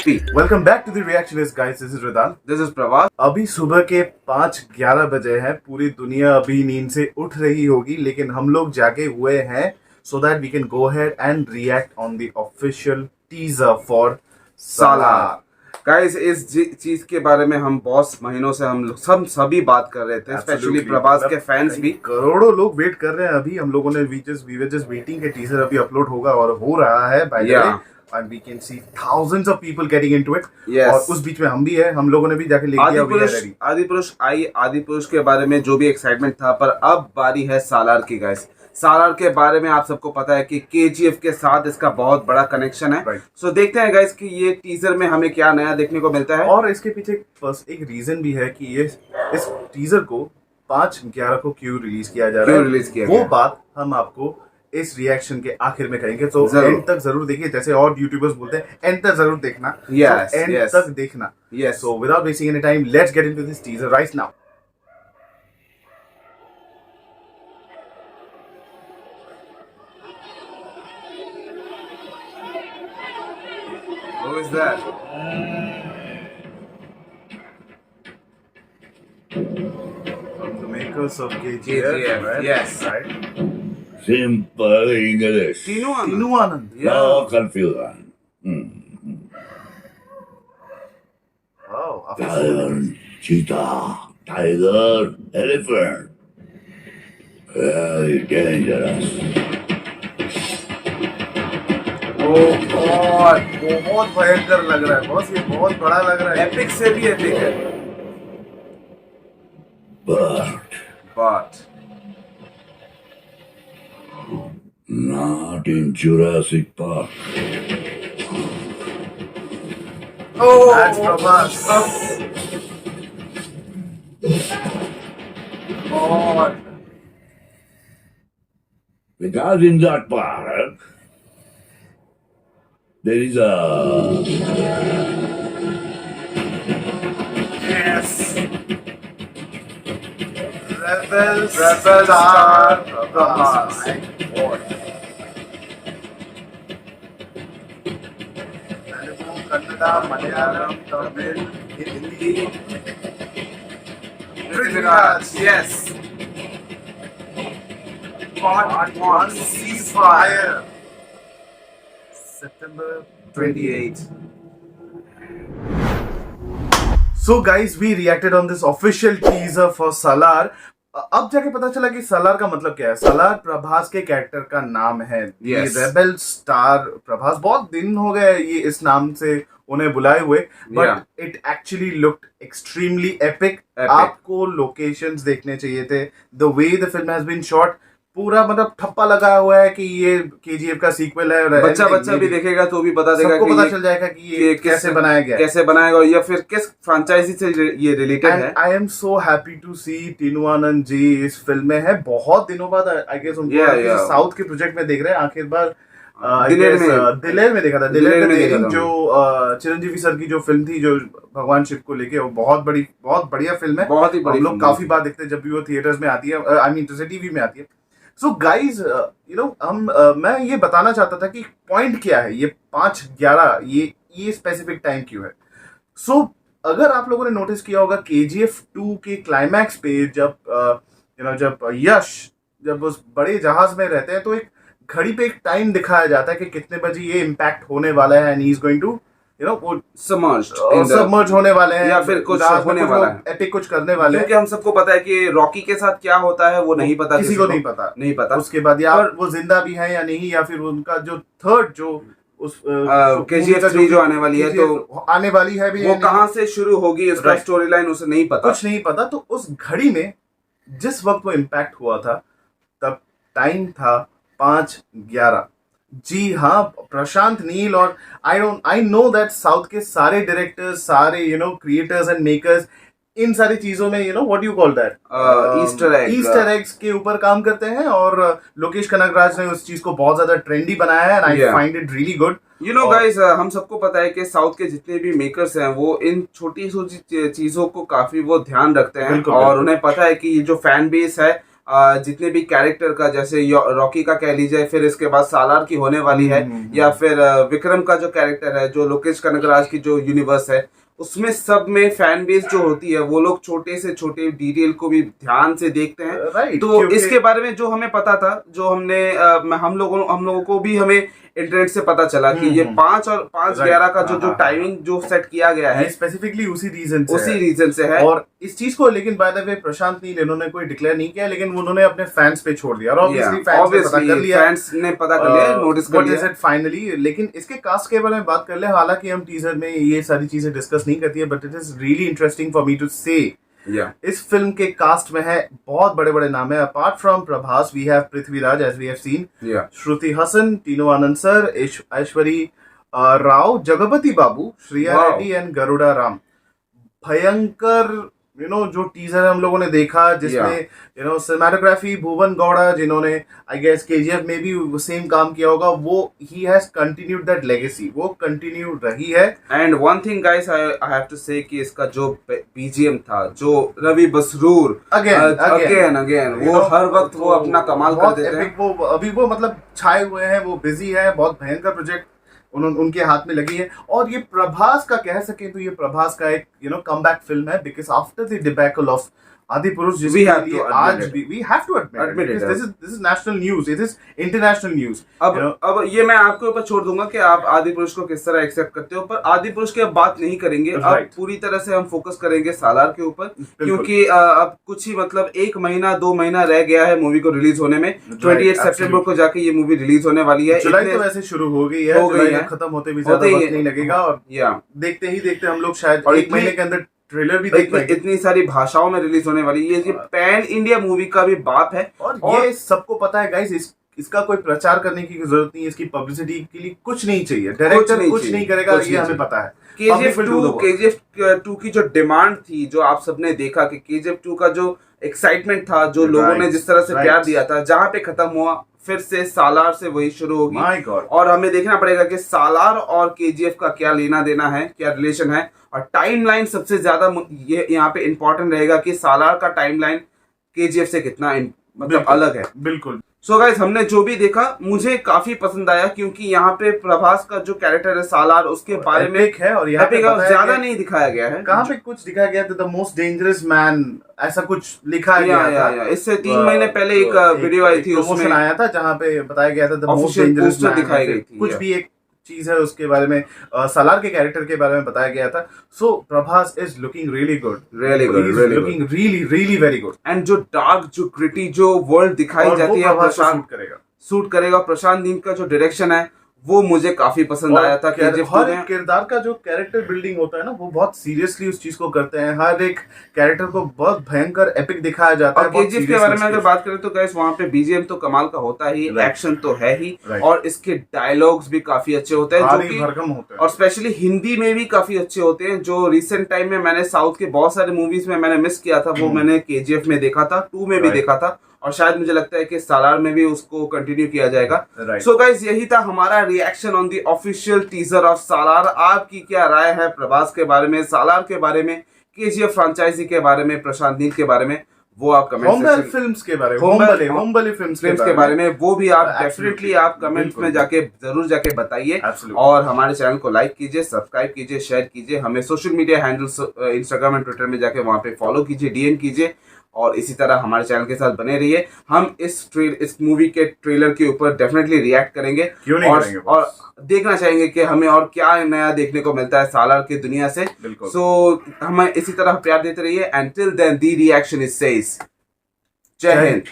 Welcome back to the reactionist guys, this is Ridan, this is Prabhas. अभी सुबह के 5:11 बजे हैं। पूरी दुनिया अभी नींद से उठ रही होगी, लेकिन हम लोग जागे हुए हैं so that we can go ahead and react on the official teaser for Salaar. Guys, इस चीज के बारे में हम बहुत महीनों से हम लोग सभी बात कर रहे थे, स्पेशली प्रभास के फैंस भी। करोड़ों लोग वेट कर रहे हैं। अभी हम लोगों ने वी वर जस्ट वेटिंग के टीजर अभी अपलोड होगा और हो रहा है by the way, and we can see thousands of people getting into it. Yes. और उस बीच में हम भी है, हम लोगों ने भी जाके लिख दिया आदि पुरुष के बारे में जो भी एक्साइटमेंट था, पर अब बारी है सालार की। गाइस, सालार के बारे में आप सबको पता है कि केजीएफ के साथ इसका बहुत बड़ा कनेक्शन है। सो देखते हैं गाइस कि ये टीजर में हमें क्या नया देखने को मिलता है। और इसके पीछे बस एक रीजन भी है कि ये इस टीजर को 5/11 को क्यों रिलीज किया जा रहा है, वो बात हम आपको इस रिएक्शन के आखिर में कहेंगे। तो एंड तक जरूर देखिए, जैसे और यूट्यूबर्स बोलते हैं एंड तक जरूर देखना। एंड तक देखना। So without wasting any time, let's get into this teaser right now. Who is that? From the makers of KGF, right? Yes. Right? Simple English. Tinu Anand. No confusion. Wow. Lion, cheetah, tiger, elephant. Very dangerous. बहुत भयंकर लग रहा है boss, ये बहुत बड़ा लग रहा है। एपिक से भी एपिक है। But not in Jurassic Park. Oh, that's Prabhas. God. Because in that park, there is a... Yes. Rebel Star Prabhas. Kannada, Malayalam, Tamil, Hindi, Prithviraj. Yes. Part 1 Ceasefire. September 28th. So guys, we reacted on this official teaser for Salar. अब जाके पता चला कि सालार का मतलब क्या है। सालार प्रभास के कैरेक्टर का नाम है। ये रेबल स्टार प्रभास, बहुत दिन हो गए ये इस नाम से उन्हें बुलाए हुए, but it actually looked extremely epic. आपको लोकेशंस देखने चाहिए थे। The way the film has been shot, पूरा मतलब ठप्पा लगा हुआ है कि ये केजीएफ का सीक्वल है। बच्चा भी देखेगा तो भी बता देगा, सबको पता चल जाएगा कि ये कैसे बनाया गया, कैसे बनाएगा या फिर किस फ्रेंचाइजी से ये रिलेटेड है। I am so happy to see Tinu Anand ji इस फिल्म में है। बहुत दिनों बाद आई गेस उनको साउथ के प्रोजेक्ट में देख रहे हैं। आखिर बार दिलेर में देखा था। दिलेर में जो चिरंजीवी सर की जो फिल्म थी, जो भगवान शिव को लेके, वो बहुत बढ़िया फिल्म है। बहुत ही बड़ी हम लोग काफी बार देखते हैं जब भी वो थिएटर्स में आती है, आई मीन टीवी में आती है। सो गाइज, मैं ये बताना चाहता था कि पॉइंट क्या है, ये 5/11 ये स्पेसिफिक टाइम क्यों है। सो अगर आप लोगों ने नोटिस किया होगा KGF 2 के क्लाइमैक्स पे जब यश जब उस बड़े जहाज में रहते हैं तो एक घड़ी पे एक टाइम दिखाया जाता है कि कितने बजे ये इम्पैक्ट होने वाला है and he is going to submerge होने वाले हैं या फिर कुछ होने वाला है, एपिक कुछ करने वाले हैं। क्योंकि हम सबको पता है कि रॉकी के साथ क्या होता है वो नहीं पता, किसी को नहीं पता। उसके बाद या वो जिंदा भी है या नहीं, या फिर उनका जो थर्ड जो उस KGF 3 जो आने वाली है, तो आने वाली है भी, वो कहाँ से शुरू होगी उसका स्टोरी लाइन उसे नहीं पता, कुछ नहीं पता। तो उस घड़ी में जिस वक्त वो इम्पैक्ट हुआ था तब टाइम था 5/11। जी हाँ, प्रशांत नील और आई नो दैट साउथ के सारे डायरेक्टर्स, सारे क्रिएटर्स एंड मेकर्स इन सारी चीजों में what you call that Easter eggs के ऊपर काम करते हैं, और लोकेश कनगराज ने उस चीज को बहुत ज्यादा ट्रेंडी बनाया है and I find it really good. Guys, हम सबको पता है कि साउथ के जितने भी मेकर्स हैं वो इन छोटी छोटी चीजों को काफी वो ध्यान रखते हैं, और उन्हें पता है कि ये जो फैन बेस है जितने भी कैरेक्टर का, जैसे रॉकी का कह लीजिए, फिर इसके बाद सालार की होने वाली है, या फिर विक्रम का जो कैरेक्टर है, जो लोकेश कनगराज की जो यूनिवर्स है, उसमें सब में फैन बेस जो होती है वो लोग छोटे से छोटे डिटेल को भी ध्यान से देखते हैं। Right, तो इसके बारे में जो हमें पता था, जो हमने हम लोगों को भी हमें इंटरनेट से पता चला कि ये 5 और 5:11 का जो टाइमिंग जो सेट किया गया है, स्पेसिफिकली उसी रीजन से है। और इस चीज को लेकिन by the way Prashanth Neel इन्होंने कोई डिक्लेयर नहीं किया, लेकिन उन्होंने अपने फैंस पे छोड़ दिया, और ऑब्वियसली फैंस ने पता कर लिया, नोटिस कर लिया फाइनली। लेकिन इसके कास्ट के बारे में बात कर ले, हालांकि हम टीजर में ये सारी चीजें डिस्कस नहीं करती है, but it is really interesting for me to say इस फिल्म के कास्ट में है बहुत बड़े बड़े नाम है। Apart from Prabhas we have Prithviraj, as we have seen, Shruti Haasan, Tinu Anand sir, Aishwari Rao, Jagapathi Babu, Shriya Reddy and Garuda Ram. भयंकर जो टीजर हम लोगों ने देखा, जिसमें सिनेमेटोग्राफी भुवन गौड़ा, जिन्होंने आई गेस केजीएफ में भी सेम काम किया होगा, वो he has continued that legacy, वो कंटिन्यू रही है। And one thing guys I have to say कि इसका जो बीजीएम था, जो रवि बसरूर अगेन वो हर वक्त वो अपना कमाल कर देते हैं। वो अभी वो मतलब छाए हुए हैं, वो बिजी है, बहुत भयंकर प्रोजेक्ट उनके हाथ में लगी है। और ये प्रभास का कह सके तो ये प्रभास का एक कमबैक फिल्म है, because after the debacle of Adipurush, जिसके लिए आज भी we have to admit it. This is national news, it is international news. अब ये मैं आपके ऊपर छोड़ दूंगा कि आप आदिपुरुष को किस तरह एक्सेप्ट करते हो, पर आदिपुरुष की अब बात नहीं करेंगे। अब पूरी तरह से हम फोकस करेंगे सालार के ऊपर, क्योंकि अब कुछ ही मतलब 1 महीना 2 महीना रह गया है मूवी को रिलीज होने में। 28 सितंबर को जाके ये मूवी रिलीज होने वाली है। जुलाई तो वैसे शुरू हो गई है, जुलाई खत्म होते भी ज्यादा वक्त नहीं लगेगा, और देखते ही देखते हम लोग शायद 1 महीने के अंदर ट्रेलर भी देख पाएंगे। इतनी सारी भाषाओं में रिलीज होने वाली है, ये पैन इंडिया मूवी का भी बाप है, और ये सबको पता है गाइस। इसका कोई प्रचार करने की जरूरत नहीं है, इसकी पब्लिसिटी के लिए कुछ नहीं चाहिए, डायरेक्टर कुछ नहीं करेगा, ये हमें पता है। KGF 2 की जो डिमांड थी, जो आप सबने देखा कि KGF 2 का जो एक्साइटमेंट था, जो लोगों ने जिस तरह से प्यार दिया था, जहां पे खत्म हुआ फिर से सालार से वही शुरू होगी। और हमें देखना पड़ेगा कि सालार और KGF का क्या लेना देना है, क्या रिलेशन है, और टाइमलाइन सबसे ज्यादा ये यहाँ पे इंपॉर्टेंट रहेगा कि सालार का टाइमलाइन KGF से कितना मतलब अलग है। बिल्कुल। सो गाइस, हमने जो भी देखा मुझे काफी पसंद आया, क्योंकि यहाँ पे प्रभास का जो कैरेक्टर है सालार, उसके बारे में है, और यहाँ पे ज्यादा नहीं दिखाया गया है। कहाँ पे कुछ दिखाया गया था, द मोस्ट डेंजरस मैन, ऐसा कुछ लिखा गया था। इससे 3 महीने पहले एक वीडियो आई थी, उसमें आया था, जहाँ पे बताया गया था द मोस्ट डेंजरस मैन दिखाई गई थी। कुछ भी एक चीज है उसके बारे में, सालार के कैरेक्टर के बारे में बताया गया था। So Prabhas is looking really good, looking really very good. And जो डार्क, जो ग्रिटी जो वर्ल्ड दिखाई जाती है, प्रशांत सूट करेगा। प्रशांत नील का जो डायरेक्शन है वो मुझे काफी पसंद आया था। हर एक किरदार का जो कैरेक्टर बिल्डिंग होता है ना, वो बहुत सीरियसली उस चीज को करते हैं। हर एक कैरेक्टर को बहुत भयंकर एपिक दिखाया जाता है। KGF के बारे में अगर बात करें तो गाइस, वहाँ पे बीजीएम तो कमाल का होता ही, एक्शन तो है ही, और इसके डायलॉग्स भी काफी अच्छे होते हैं, जो कि और स्पेशली हिंदी में भी काफी अच्छे होते हैं। जो रिसेंट टाइम में मैंने साउथ के बहुत सारे मूवीज में मैंने मिस किया था, वो मैंने KGF में देखा था, 2 में भी देखा था, और शायद मुझे लगता है कि सालार में भी उसको कंटिन्यू किया जाएगा। सो गाइस, यही था हमारा reaction on the official teaser of Salaar. आपकी क्या राय है प्रभास के बारे में, सालार के बारे में, KGF फ्रेंचाइजी के बारे में, प्रशांत नील के बारे में, वो आप कमेंट सेक्शन फिल्म्स के बारे में, होम्बले फिल्म्स के बारे में, वो भी आप डेफिनेटली आप कमेंट्स में जाके जरूर जाके बताइए। और हमारे चैनल को लाइक कीजिए, सब्सक्राइब कीजिए, शेयर कीजिए। हमें social media handles Instagram and Twitter में जाके वहां पे फॉलो कीजिए, DM कीजिए, और इसी तरह हमारे चैनल के साथ बने रहिए। हम इस मूवी के ट्रेलर के ऊपर डेफिनेटली रिएक्ट करेंगे, और देखना चाहेंगे कि हमें और क्या नया देखने को मिलता है सालार की दुनिया से। सो हमें इसी तरह प्यार देते रहिए। And till then the reaction is says, जय हिंद।